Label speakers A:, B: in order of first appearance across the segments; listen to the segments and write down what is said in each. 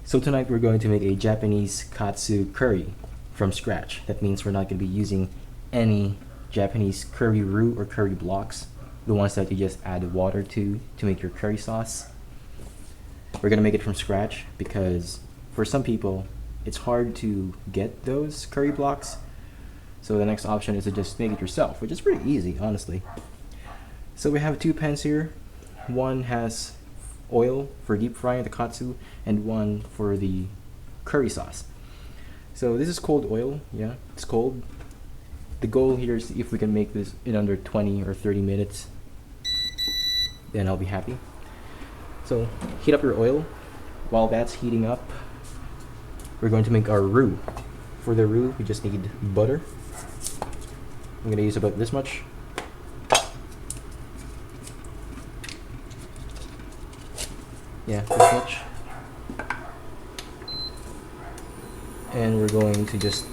A: So tonight we're going to make a Japanese Katsu Curry from scratch. That means we're not going to be using any Japanese curry roux or curry blocks, the ones that you just add water to make your curry sauce. We're going to make it from scratch because for some people it's hard to get those curry blocks. So the next option is to just make it yourself, which is pretty easy, honestly. So we have two pans here. One has oil for deep frying the katsu and one for the curry sauce. So this is cold oil. Yeah, it's cold. The goal here is if we can make this in under 20 or 30 minutes, then I'll be happy. So heat up your oil. While that's heating up, we're going to make our roux. For the roux, we just need butter. I'm going to use about this much. Yeah, this much. And we're going to just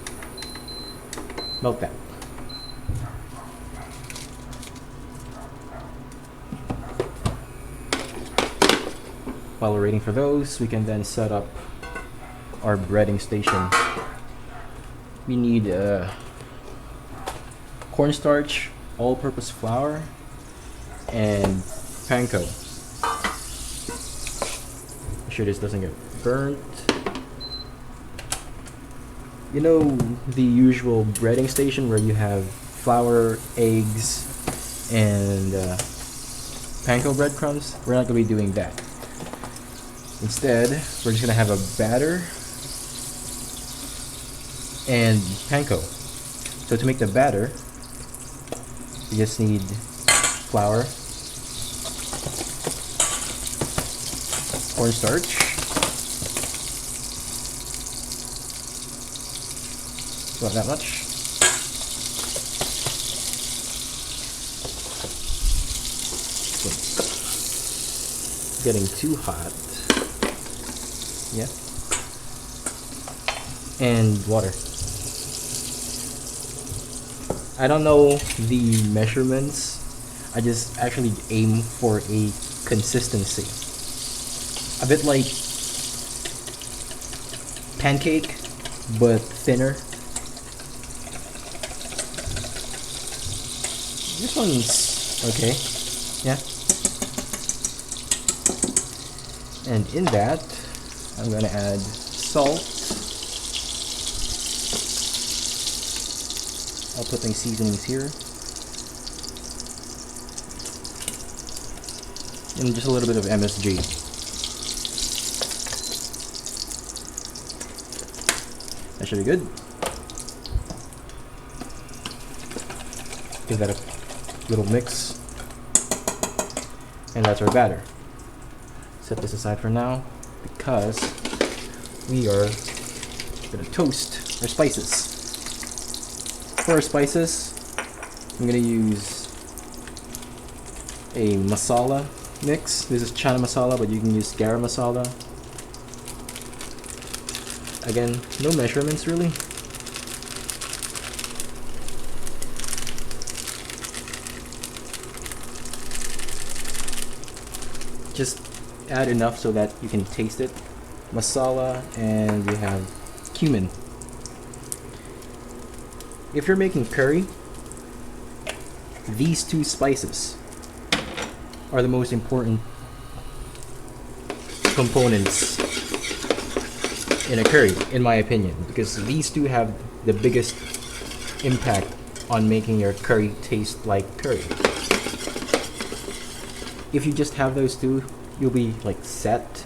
A: melt that. While we're waiting for those, we can then set up our breading station. We need cornstarch, all-purpose flour, and panko. Make sure this doesn't get burnt. You know the usual breading station where you have flour, eggs, and panko breadcrumbs? We're not going to be doing that. Instead, we're just going to have a batter and panko. So to make the batter, you just need flour, cornstarch, about that much, getting too hot, yeah, and water. I don't know the measurements. I just actually aim for a consistency. A bit like pancake, but thinner. This one's okay. Yeah. And in that, I'm gonna add salt. I'll put my seasonings here. And just a little bit of MSG. That should be good. Give that a little mix. And that's our batter. Set this aside for now because we are going to toast our spices. For our spices, I'm going to use a masala mix. This is chana masala, but you can use garam masala. Again, no measurements really. Just add enough so that you can taste it. Masala, and we have cumin. If you're making curry, these two spices are the most important components in a curry, in my opinion, because these two have the biggest impact on making your curry taste like curry. If you just have those two, you'll be like set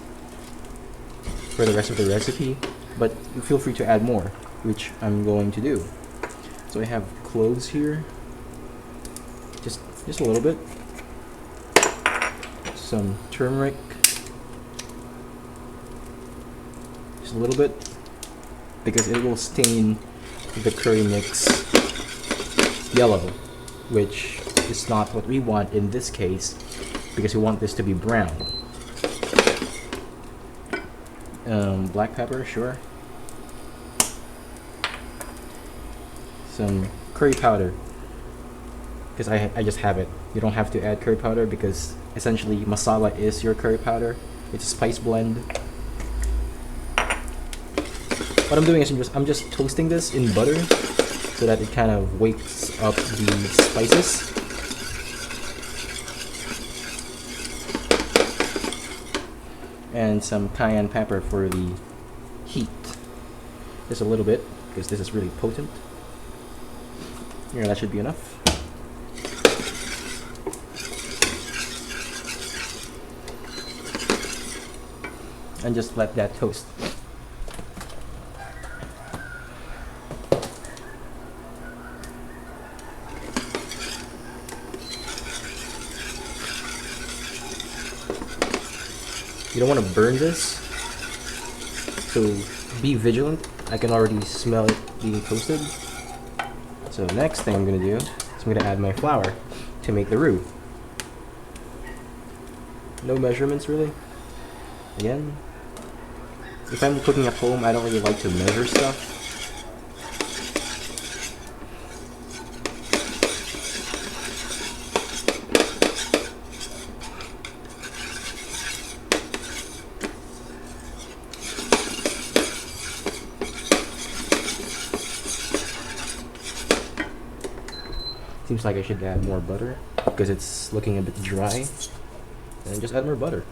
A: for the rest of the recipe, but feel free to add more, which I'm going to do. So I have cloves here, just a little bit, some turmeric, just a little bit, because it will stain the curry mix yellow, which is not what we want in this case, because we want this to be brown. Black pepper, sure. Some curry powder, because I just have it. You don't have to add curry powder because essentially masala is your curry powder. It's a spice blend. What I'm doing is I'm just toasting this in butter so that it kind of wakes up the spices. And some cayenne pepper for the heat. Just a little bit, because this is really potent. Here, that should be enough. And just let that toast. You don't want to burn this, so be vigilant. I can already smell it being toasted. So next thing I'm going to do is I'm going to add my flour to make the roux. No measurements really. Again, if I'm cooking at home, I don't really like to measure stuff. Seems like I should add more butter because it's looking a bit dry. And just add more butter.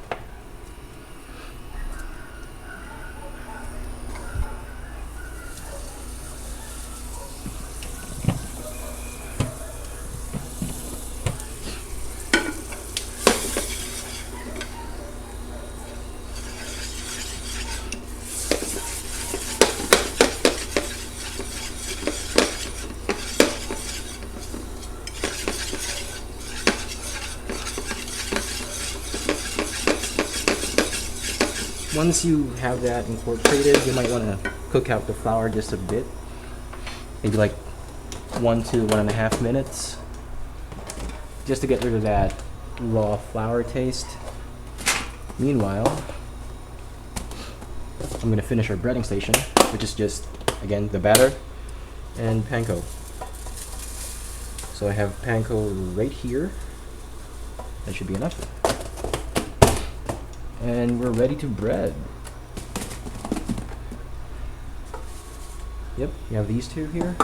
A: Once you have that incorporated, you might want to cook out the flour just a bit. Maybe like 1 to 1.5 minutes. Just to get rid of that raw flour taste. Meanwhile, I'm going to finish our breading station, which is just, again, the batter and panko. So I have panko right here. That should be enough. And we're ready to bread. Yep, you have these two here.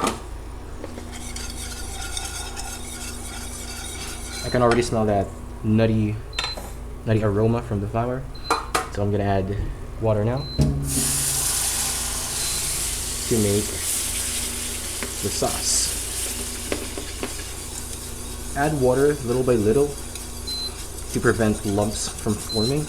A: I can already smell that nutty aroma from the flour. So I'm gonna add water now to make the sauce. Add water little by little to prevent lumps from forming.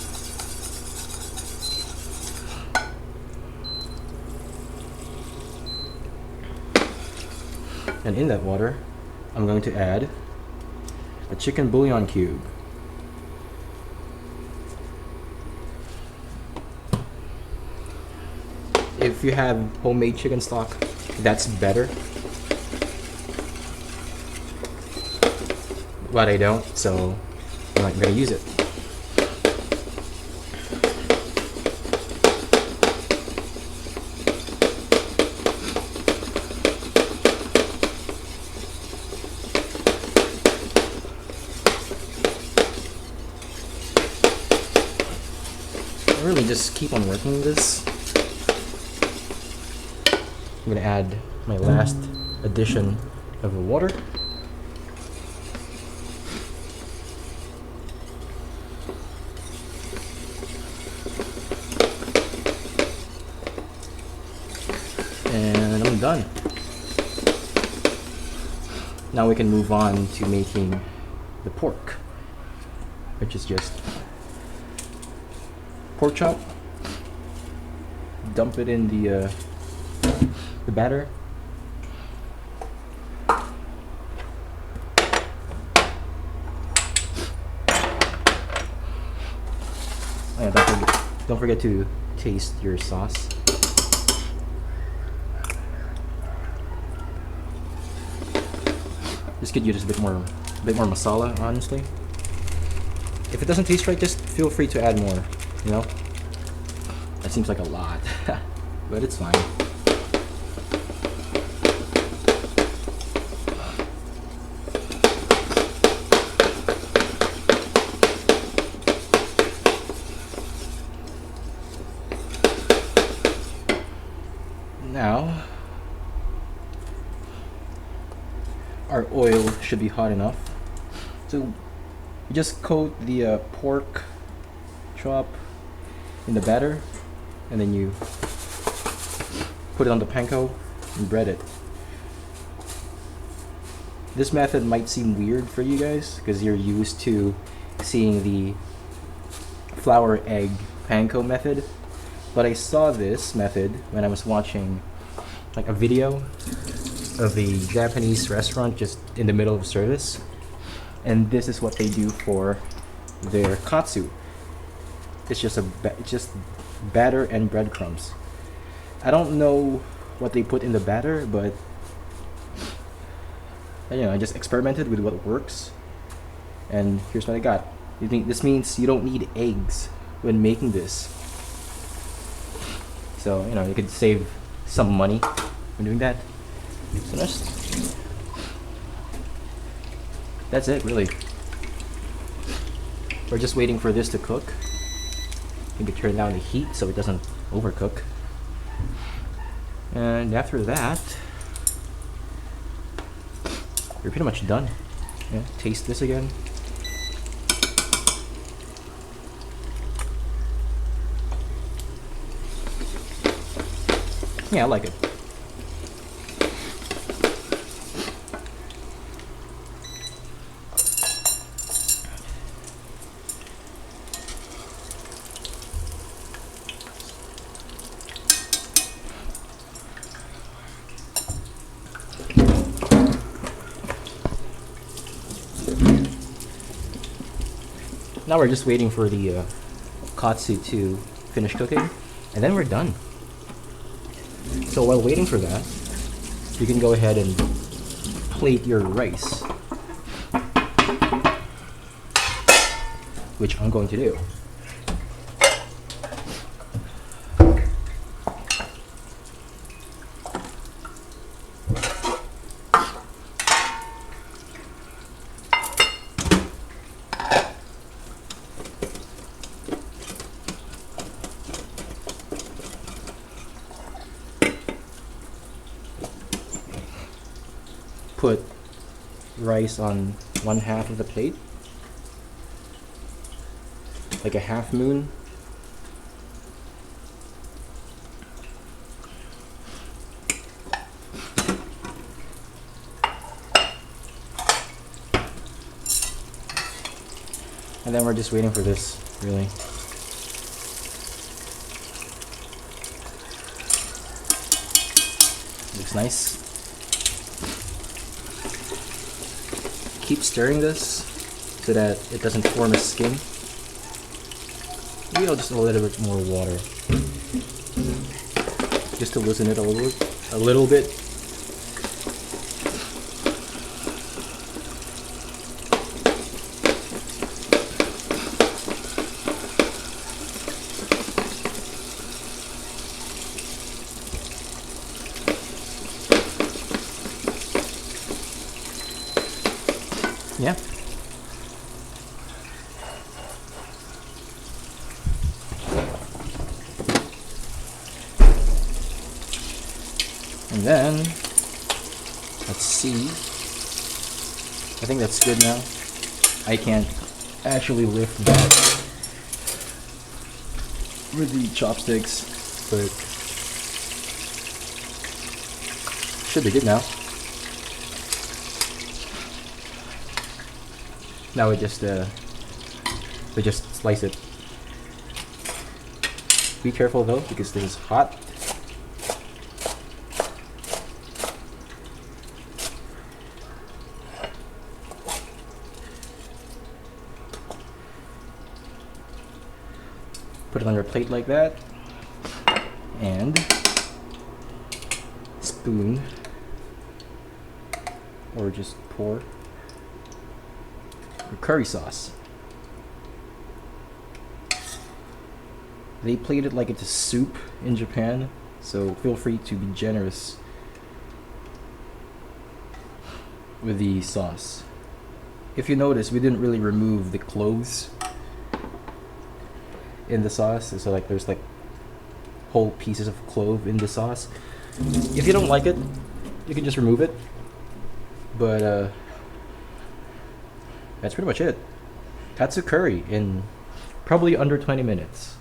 A: And in that water, I'm going to add a chicken bouillon cube. If you have homemade chicken stock, that's better. But I don't, so I'm not going to use it. Really just keep on working this. I'm gonna add my last addition of the water. And I'm done. Now we can move on to making the pork, which is just pork chop, dump it in the batter, don't forget to taste your sauce. This could use a bit more masala, honestly. If it doesn't taste right, just feel free to add more. You know, that seems like a lot, but it's fine. Now, our oil should be hot enough. So you just coat the pork chop in the batter, and then you put it on the panko and bread it. This method might seem weird for you guys because you're used to seeing the flour egg panko method, but I saw this method when I was watching like a video of a Japanese restaurant just in the middle of service, and this is what they do for their katsu. It's just batter and breadcrumbs. I don't know what they put in the batter, but I just experimented with what works, and here's what I got. This means you don't need eggs when making this, so you could save some money when doing that. So that's it, really. We're just waiting for this to cook. You can turn down the heat so it doesn't overcook, and after that, you're pretty much done. Yeah, taste this again. Yeah, I like it. Now we're just waiting for the katsu to finish cooking, and then we're done. So while waiting for that, you can go ahead and plate your rice, which I'm going to do. Put rice on one half of the plate, like a half moon. And then we're just waiting for this, really. Looks nice. Keep stirring this so that it doesn't form a skin. Maybe I'll just add a little bit more water, just to loosen it a little bit. Yeah. And then, let's see. I think that's good now. I can't actually lift that with the chopsticks, but should be good now. Now we just slice it. Be careful though, because this is hot. Put it on your plate like that, and spoon, or just pour curry sauce. They plate it like it's a soup in Japan, so feel free to be generous with the sauce. If you notice, we didn't really remove the cloves in the sauce, so like there's like whole pieces of clove in the sauce. If you don't like it, you can just remove it. But that's pretty much it. Katsu curry in probably under 20 minutes.